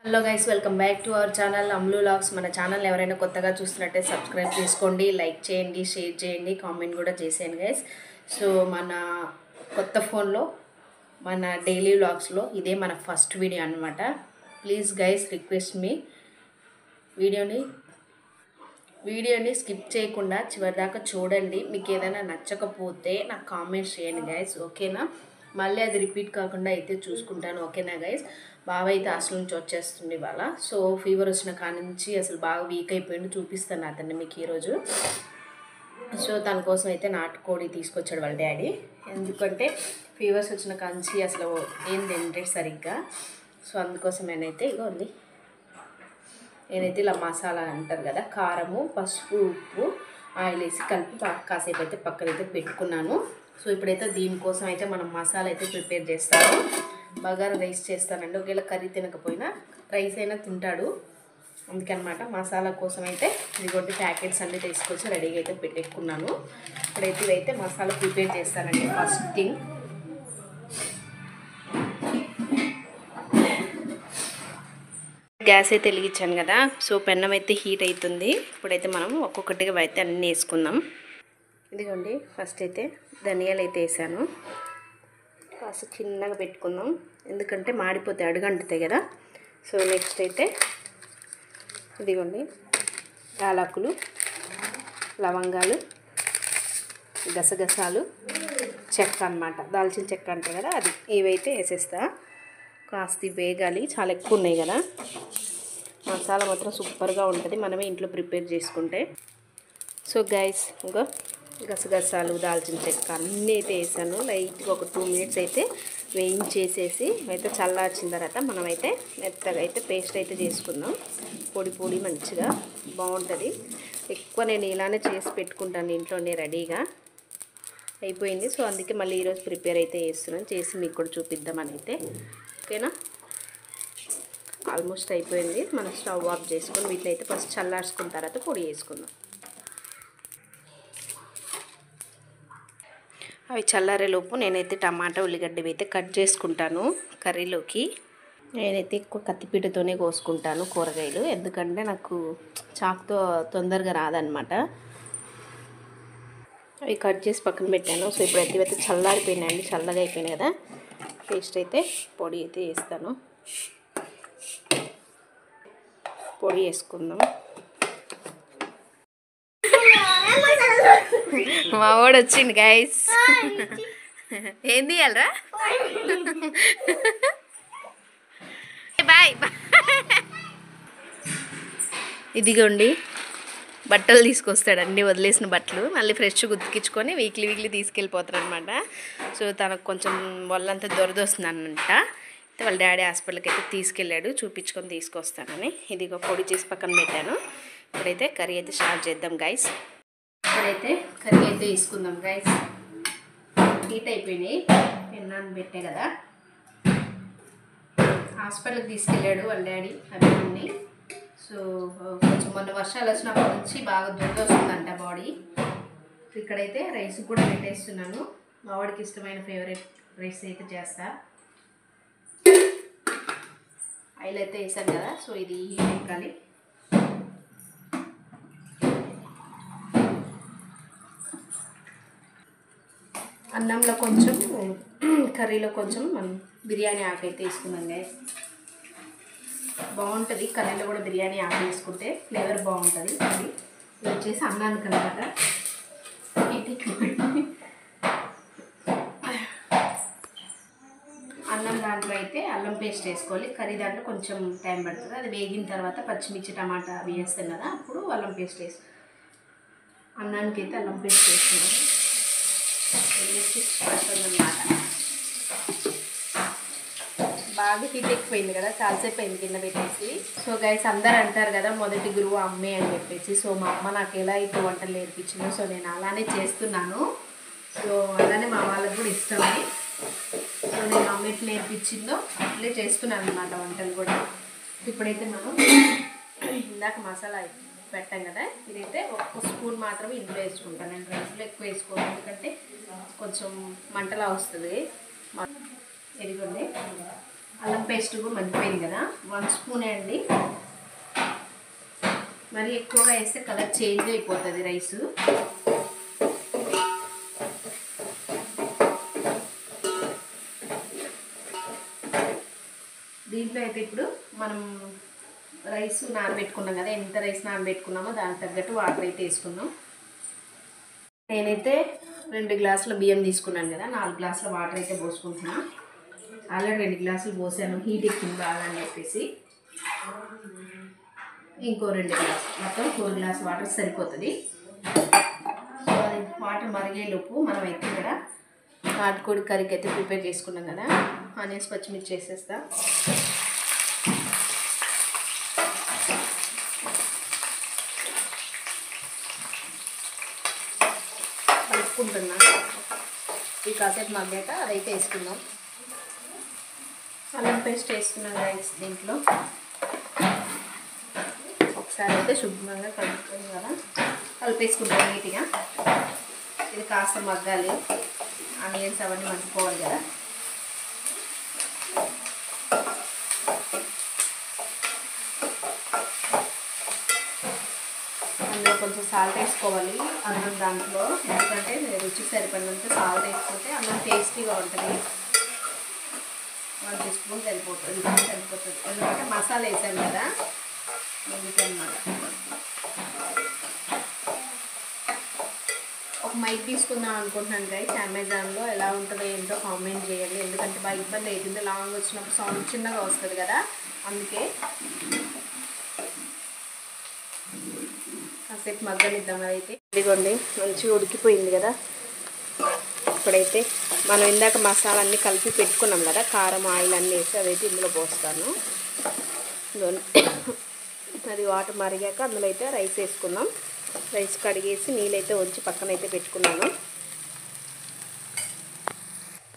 Hello guys, welcome back to our channel అమ్లు vlogs. మన channel ఎవరైనా కొత్తగా చూస్తున్నట్టే సబ్స్క్రైబ్ చేసుకోండి, లైక్ చేయండి, షేర్ చేయండి, కామెంట్ కూడా చేసేయండి గైస్. సో మన కొత్త ఫోన్లో మన డైలీ వ్లాగ్స్లో ఇదే మన ఫస్ట్ వీడియో అనమాట. ప్లీజ్ గైస్, రిక్వెస్ట్ మీ వీడియోని స్కిప్ చేయకుండా చివరిదాకా చూడండి. మీకు ఏదైనా నచ్చకపోతే నాకు కామెంట్స్ చేయండి గైస్, ఓకేనా? మళ్ళీ అది రిపీట్ కాకుండా అయితే చూసుకుంటాను, ఓకేనా గైస్? బాగా అయితే హాస్టల్ నుంచి వచ్చేస్తుంది ఇవాళ. సో ఫీవర్ వచ్చిన కాడి నుంచి అసలు బాగా వీక్ అయిపోయింది. చూపిస్తాను అతన్ని మీకు ఈరోజు. సో తన కోసం అయితే నాటుకోడి తీసుకొచ్చాడు వాళ్ళ డాడీ. ఎందుకంటే ఫీవర్స్ వచ్చిన కాడి నుంచి అసలు ఏం తింటాడు సరిగ్గా. సో అందుకోసం నేనైతే ఇగోండి, నేనైతే ఇలా మసాలా అంటారు కదా, కారము, పసుపు, ఉప్పు, ఆయిల్ వేసి కలిపి కాసేపు అయితే పక్కనైతే పెట్టుకున్నాను. సో ఇప్పుడైతే దీనికోసం అయితే మనం మసాలా అయితే ప్రిపేర్ చేస్తాము. బగారా రైస్ చేస్తానండి. ఒకవేళ కర్రీ తినకపోయినా రైస్ అయినా తింటాడు, అందుకనమాట మసాలా కోసం అయితే ఇదిగోటి ప్యాకెట్స్ అన్నీ తీసుకొచ్చి రెడీగా అయితే పెట్టేసుకున్నాను. ఇప్పుడైతే ఇదైతే మసాలా ప్రిపేర్ చేస్తానండి. ఫస్ట్ థింగ్ గ్యాస్ అయితే వెలిగించాను కదా. సో పెన్నం అయితే హీట్ అవుతుంది. ఇప్పుడైతే మనం ఒక్కొక్కటిగా అయితే అన్నీ వేసుకుందాం. ఇదిగోండి, ఫస్ట్ అయితే ధనియాలు అయితే వేసాను. కాస్త చిన్నగా పెట్టుకుందాం, ఎందుకంటే మాడిపోతే అడుగంటుతాయి కదా. సో నెక్స్ట్ అయితే ఇదిగోండి, యాలకులు, లవంగాలు, గసగసాలు, చెక్క అన్నమాట, దాల్చిన చెక్క అంటారు కదా, అది ఇవైతే వేసేస్తా. కాస్త వేగాలి, చాలా ఎక్కువ ఉన్నాయి కదా. మసాలా మాత్రం సూపర్గా ఉంటుంది మనమే ఇంట్లో ప్రిపేర్ చేసుకుంటే. సో గైస్, ఇంకా గసగసాలు, దాల్చిన చెక్క అన్నీ అయితే వేసాను. లైట్గా ఒక 2 మినిట్స్ అయితే వేయించేసేసి అయితే చల్లార్చిన తర్వాత మనమైతే మెత్తగా అయితే పేస్ట్ అయితే చేసుకుందాం. పొడి పొడి మంచిగా బాగుంటుంది. ఎక్కువ నేను ఇలానే చేసి పెట్టుకుంటాను ఇంట్లోనే రెడీగా అయిపోయింది. సో అందుకే మళ్ళీ ఈరోజు ప్రిపేర్ అయితే చేస్తున్నాను, చేసి మీకు కూడా చూపిద్దామని అయితే, ఓకేనా? ఆల్మోస్ట్ అయిపోయింది. మనం స్టవ్ ఆఫ్ చేసుకొని వీటిని అయితే ఫస్ట్ చల్లార్చుకున్న తర్వాత పొడి చేసుకుందాం. అవి చల్లారేలోపు నేనైతే టమాటా, ఉల్లిగడ్డ అయితే కట్ చేసుకుంటాను కర్రీలోకి. నేనైతే ఎక్కువ కత్తిపీటతోనే కోసుకుంటాను కూరగాయలు, ఎందుకంటే నాకు చాకుతో తొందరగా రాదనమాట. అవి కట్ చేసి పక్కన పెట్టాను. సో ఇప్పుడైతే ఇవైతే చల్లారిపోయినాయండి, చల్లగా అయిపోయినాయి కదా. పేస్ట్ అయితే పొడి అయితే వేస్తాను, పొడి వేసుకుందాం. మా వాడు వచ్చింది గైస్. ఏంది అలరా, బాయ్. ఇదిగోండి, బట్టలు తీసుకొస్తాడు, అన్నీ వదిలేసిన బట్టలు మళ్ళీ ఫ్రెష్గా ఉతికించుకొని వీక్లీ తీసుకెళ్ళిపోతారు అనమాట. సో తనకు కొంచెం వాళ్ళంతా దొరదొస్తుంది అన్నమాట. అయితే వాళ్ళ డాడీ హాస్పిటల్కి అయితే తీసుకెళ్ళాడు, చూపించుకొని తీసుకొస్తానని. ఇదిగో పొడి చేసి పక్కన పెట్టాను. ఇప్పుడైతే కర్రీ అయితే స్టార్ట్ చేద్దాం గైస్. ఇప్పుడైతే కర్రీ అయితే తీసుకుందాం గైస్. హీట్ అయిపోయినాయి, పెన్నాన్ని పెట్టే కదా. హాస్పిటల్కి తీసుకెళ్ళాడు వాళ్ళ డాడీ అన్నీ. సో కొంచెం మొన్న వర్షాలు వచ్చినప్పటి నుంచి బాగా దురద వస్తుందంట బాడీ. ఇక్కడైతే రైస్ కూడా పెట్టేస్తున్నాను. మా వాడికి ఇష్టమైన ఫేవరెట్ రైస్ అయితే చేస్తా. ఆయిల్ అయితే వేసాను కదా. సో ఇది హీట్ ఎక్కాలి. అన్నంలో కొంచెం, కర్రీలో కొంచెం మనం బిర్యానీ ఆకు అయితే వేసుకున్నాం గైస్. బాగుంటుంది కర్రీలో కూడా బిర్యానీ ఆకు వేసుకుంటే ఫ్లేవర్ బాగుంటుంది. అది ఇది వచ్చేసి అన్నానికి అనమాట. అన్నం దాంట్లో అయితే అల్లం పేస్ట్ వేసుకోవాలి. కర్రీ దాంట్లో కొంచెం టైం పడుతుంది. అది వేగిన తర్వాత పచ్చిమిర్చి, టమాటా అవి వేస్తాం కదా, అప్పుడు అల్లం పేస్ట్ వేసి అన్నానికి అయితే అల్లం పేస్ట్ వేసుకున్నాం. అన్నమాట బాగా హీట్ ఎక్కువైంది కదా, చాలాసేపు అయింది కింద పెట్టేసి. సో గైస్, అందరు అంటారు కదా మొదటి గురువు అమ్మే అని చెప్పేసి. సో మా అమ్మ నాకు ఎలా అయితే వంటలు నేర్పించిందో సో నేను అలానే చేస్తున్నాను. సో అలానే మా వాళ్ళకి కూడా ఇష్టమే. సో నేను అమ్మ ఎట్లా నేర్పించిందో అట్లే చేస్తున్నాను అన్నమాట వంటలు కూడా. ఇప్పుడైతే మనం ఇందాక మసాలా పెట్టాం కదా, ఇదైతే 1 స్పూన్ మాత్రమే ఇంట్లో వేసుకుంటాను. నేను రైస్లో ఎక్కువ వేసుకోను, ఎందుకంటే కొంచెం మంటలా వస్తుంది. ఇదిగోండి, అల్లం పేస్ట్ కూడా మగ్గిపోయింది కదా, 1 స్పూనే అండి. మరి ఎక్కువగా వేస్తే కలర్ చేంజ్ అయిపోతుంది రైసు. దీంట్లో అయితే ఇప్పుడు మనం రైస్ నానబెట్టుకున్నాం కదా, ఎంత రైస్ నానబెట్టుకున్నామో దానికి తగ్గట్టు వాటర్ అయితే వేసుకున్నాం. నేనైతే 2 గ్లాసుల బియ్యం తీసుకున్నాను కదా, 4 గ్లాసుల వాటర్ అయితే పోసుకుంటున్నాను. ఆల్రెడీ 2 గ్లాసులు పోసాను, హీట్ ఎక్కింది బాగా అని చెప్పేసి. ఇంకో 2 గ్లాసులు, మొత్తం 4 గ్లాస్ వాటర్ సరిపోతుంది. సో అది వాటర్ మరిగేలోపు మనం అయితే ఇక్కడ నాటుకోడి కర్రీకి అయితే ప్రిపేర్ చేసుకున్నాం కదా, ఆనియన్స్ పచ్చిమిర్చి వేసేస్తా. కలుపుకుంటున్నా. ఈ కాసేపు మగ్గాక అదైతే వేసుకుందాం. అల్లం పేస్ట్ వేసుకున్నాం రైస్ దీంట్లో. ఒకసారి అయితే శుభ్రంగా కలుపుతుంది కదా, కలిపేసుకుంటాం నీట్గా. ఇది కాస్త మగ్గాలి, ఆనియన్స్ అవన్నీ మగ్గిపోవాలి కదా. అందులో కొంచెం సాల్ట్ వేసుకోవాలి అన్నం దాంట్లో, ఎందుకంటే రుచికి సరిపడినంత సాల్ట్ వేసుకుంటే అన్నం టేస్టీగా ఉంటుంది. 1 టీస్పూన్ సరిపోతుంది, ఎందుకంటే మసాలా వేసాం కదా అందుకన్నమాట. ఒక మైక్ తీసుకుందాం అనుకుంటున్నాను గైస్, అమెజాన్లో ఎలా ఉంటుందో ఏంటో కామెంట్ చేయండి. ఎందుకంటే బాగా ఇబ్బంది అవుతుంది, లాంగ్ వచ్చినప్పుడు సౌండ్ చిన్నగా వస్తుంది కదా, అందుకే. కాసేపు మగ్గనిద్దాం. అదైతే ఇదిగోండి మంచిగా ఉడికిపోయింది కదా. ఇప్పుడైతే మనం ఇందాక మసాలా అన్నీ కలిపి పెట్టుకున్నాం కదా, కారం ఆయిల్ అన్నీ వేసి అదైతే ఇందులో పోస్తాను. అది వాటర్ మరిగాక అందులో అయితే రైస్ వేసుకుందాం. రైస్ కడిగేసి నీళ్ళైతే వంచి పక్కన అయితే పెట్టుకున్నాను.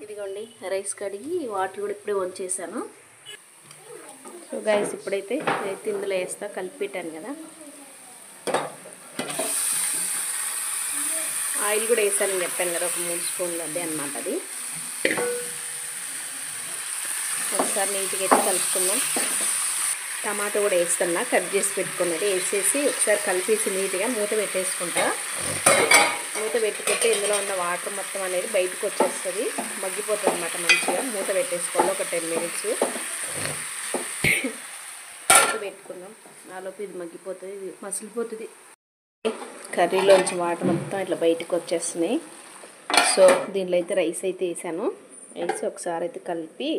ఇదిగోండి రైస్ కడిగి వాటర్ కూడా ఇప్పుడే వంచేసాను. సో గైస్ ఇప్పుడైతే ఇందులో వేస్తా, కలిపి పెట్టాను కదా. ఆయిల్ కూడా వేసానని చెప్పాను కదా, ఒక 3 స్పూన్లు అదే అనమాట. అది ఒకసారి నీట్గా అయితే కలుపుకుందాం. టమాటో కూడా వేస్తున్నా, కట్ చేసి పెట్టుకున్నది వేసేసి ఒకసారి కలిపేసి నీట్గా మూత పెట్టేసుకుంటా. మూత పెట్టుకుంటే ఇందులో ఉన్న వాటర్ మొత్తం అనేది బయటకు వచ్చేస్తుంది, మగ్గిపోతుంది అన్నమాట. మంచిగా మూత పెట్టేసుకోవాలి ఒక 10 మినిట్స్. మూత పెట్టుకుందాం, నాలోపు ఇది మగ్గిపోతుంది, ఇది మసిలిపోతుంది. కర్రీలోంచి వాటర్ మొత్తం ఇట్లా బయటకు వచ్చేస్తున్నాయి. సో దీంట్లో అయితే రైస్ అయితే వేసాను. వేసి ఒకసారి అయితే కలిపి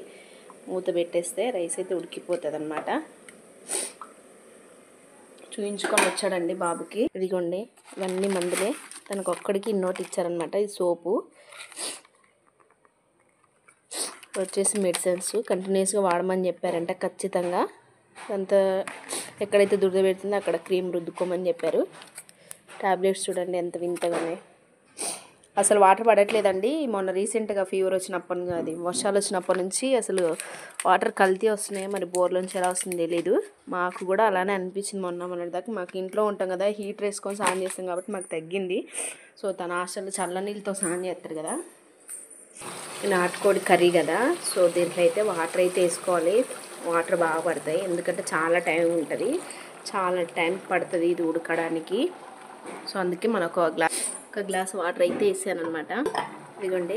మూత పెట్టేస్తే రైస్ అయితే ఉడికిపోతుంది అన్నమాట. చూయించుకొని వచ్చాడండి బాబుకి. ఇదిగోండి ఇవన్నీ మందులే, తనకు ఒక్కడికి ఇన్నోటి ఇచ్చారనమాట. ఇది సోపు వచ్చేసి మెడిసిన్స్ కంటిన్యూస్గా వాడమని చెప్పారంట ఖచ్చితంగా. అంత ఎక్కడైతే దురద పెడుతుందో అక్కడ క్రీమ్ రుద్దుకోమని చెప్పారు. టాబ్లెట్స్ చూడండి ఎంత వింతగానే, అసలు వాటర్ పడట్లేదండి. మొన్న రీసెంట్గా ఫీవర్ వచ్చినప్పటి నుంచి, అది వర్షాలు వచ్చినప్పటి నుంచి అసలు వాటర్ కల్తీ వస్తున్నాయి. మరి బోర్లోంచి ఎలా వస్తుందో తెలియదు. మాకు కూడా అలానే అనిపించింది మొన్న దాకా. మాకు ఇంట్లో ఉంటాం కదా, హీటర్ వేసుకొని స్నానం చేస్తాం కాబట్టి మాకు తగ్గింది. సో తన హాస్టల్లో చల్ల నీళ్ళతో స్నానం చేస్తారు కదా. నాటుకోడి కర్రీ కదా, సో దీంట్లో అయితే వాటర్ అయితే వేసుకోవాలి. వాటర్ బాగా పడతాయి, ఎందుకంటే చాలా టైం ఉంటుంది, చాలా టైం పడుతుంది ఇది ఉడకడానికి. సో అందుకే మనం ఒక గ్లాస్ వాటర్ అయితే వేసాను అనమాట. ఇదిగోండి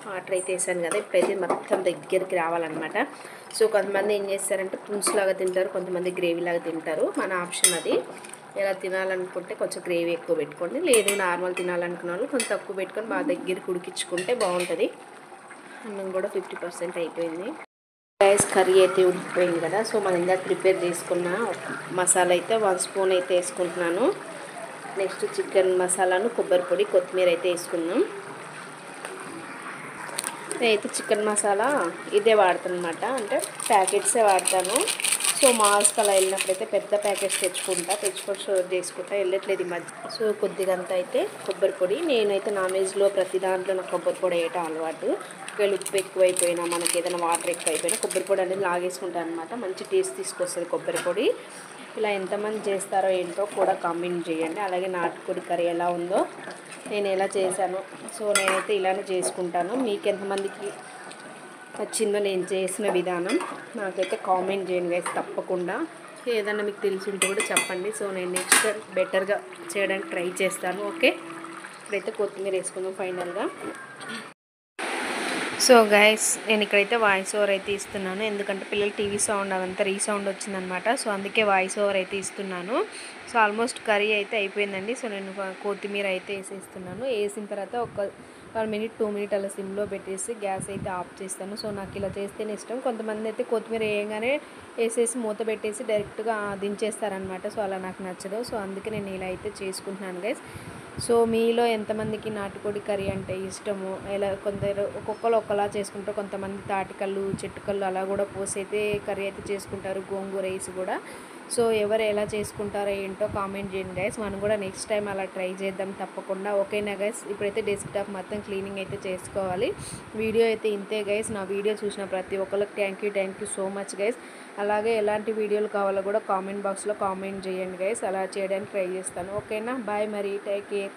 వాటర్ అయితే వేసాను కదా. ఇప్పుడైతే మొత్తం దగ్గరికి రావాలన్నమాట. సో కొంతమంది ఏం చేస్తారంటే పులుసులాగా తింటారు, కొంతమంది గ్రేవీలాగా తింటారు. మన ఆప్షన్ అది. ఎలా తినాలనుకుంటే కొంచెం గ్రేవీ ఎక్కువ పెట్టుకోండి, లేదు నార్మల్ తినాలనుకున్న వాళ్ళు కొంచెం తక్కువ పెట్టుకొని బాగా దగ్గరికి ఉడికించుకుంటే బాగుంటుంది. అన్నం కూడా 50% అయిపోయింది. రైస్ కర్రీ అయితే ఉడికిపోయింది కదా. సో మనం ఇందాక ప్రిపేర్ చేసుకున్న మసాలా అయితే 1 స్పూన్ అయితే వేసుకుంటున్నాను. నెక్స్ట్ చికెన్ మసాలాను, కొబ్బరి పొడి, కొత్తిమీర అయితే వేసుకున్నాం. నేనైతే చికెన్ మసాలా ఇదే వాడతాను అనమాట, అంటే ప్యాకెట్సే వాడతాను. సో మాల్స్కి అలా వెళ్ళినప్పుడైతే పెద్ద ప్యాకెట్స్ తెచ్చుకొని స్టోర్ చేసుకుంటా, వెళ్ళట్లేదు ఈ మధ్య. సో కొద్దిగా అంతా అయితే కొబ్బరి పొడి. నేనైతే నాన్ వెజ్లో ప్రతి దాంట్లో నాకు కొబ్బరి పొడి వేయటం అలవాటు. ఒకవేళ ఉప్పు ఎక్కువైపోయినా, మనకి ఏదైనా వాటర్ ఎక్కువైపోయినా కొబ్బరి పొడి అనేది లాగేసుకుంటాను అనమాట. మంచి టేస్ట్ తీసుకొస్తుంది కొబ్బరి పొడి. ఇలా ఎంతమంది చేస్తారో ఏంటో కూడా కామెంట్ చేయండి. అలాగే నాటుకోడి కర్రీ ఎలా ఉందో, నేను ఎలా చేశాను. సో నేనైతే ఇలానే చేసుకుంటాను. మీకు ఎంతమందికి వచ్చిందో నేను చేసిన విధానం నాకైతే కామెంట్ చేయండి గైస్ తప్పకుండా. ఏదన్నా మీకు తెలిసి ఉంటే కూడా చెప్పండి. సో నేను నెక్స్ట్ బెటర్గా చేయడానికి ట్రై చేస్తాను. ఓకే, ఇప్పుడైతే కొత్తిమీర వేసుకుందాం ఫైనల్గా. సో గైస్ నేను ఇక్కడైతే వాయిస్ ఓవర్ అయితే ఇస్తున్నాను, ఎందుకంటే పిల్లలు టీవీ సౌండ్ అదంతా రీసౌండ్ వచ్చిందనమాట. సో అందుకే వాయిస్ ఓవర్ అయితే ఇస్తున్నాను. సో ఆల్మోస్ట్ కర్రీ అయితే అయిపోయిందండి. సో నేను కొత్తిమీర అయితే వేసేస్తున్నాను. వేసిన తర్వాత ఒక 1 మినిట్ 2 మినిట్ అలా సిమ్లో పెట్టేసి గ్యాస్ అయితే ఆఫ్ చేస్తాను. సో నాకు ఇలా చేస్తేనే ఇష్టం. కొంతమంది అయితే కొత్తిమీర వేయగానే వేసేసి మూత పెట్టేసి డైరెక్ట్గా దించేస్తారనమాట. సో అలా నాకు నచ్చదు. సో అందుకే నేను ఇలా అయితే చేసుకుంటున్నాను గైస్. సో మీలో ఎంతమందికి నాటుకోడి కర్రీ అంటే ఇష్టము, ఎలా కొందరు ఒక్కొక్కరు ఒకలా చేసుకుంటారు. కొంతమంది తాటికల్లు చెట్టుకల్లు అలా కూడా పోసి అయితే కర్రీ అయితే చేసుకుంటారు, గోంగూర వేసి కూడా. సో ఎవరు ఎలా చేసుకుంటారో ఏంటో కామెంట్ చేయండి గైస్. మనం కూడా నెక్స్ట్ టైం అలా ట్రై చేద్దాం తప్పకుండా. ఓకేనా గైస్, ఇప్పుడైతే డెస్క్టాప్ మొత్తం క్లీనింగ్ అయితే చేసుకోవాలి. వీడియో అయితే ఇంతే గైస్. నా వీడియో చూసిన ప్రతి ఒక్కరికి thank you so much guys. అలాగే ఎలాంటి వీడియోలు కావాలో కూడా కామెంట్ బాక్స్లో కామెంట్ చేయండి గైస్. అలా చేయడానికి ట్రై చేస్తాను. ఓకేనా, బాయ్ మరి, టేక్ కేర్.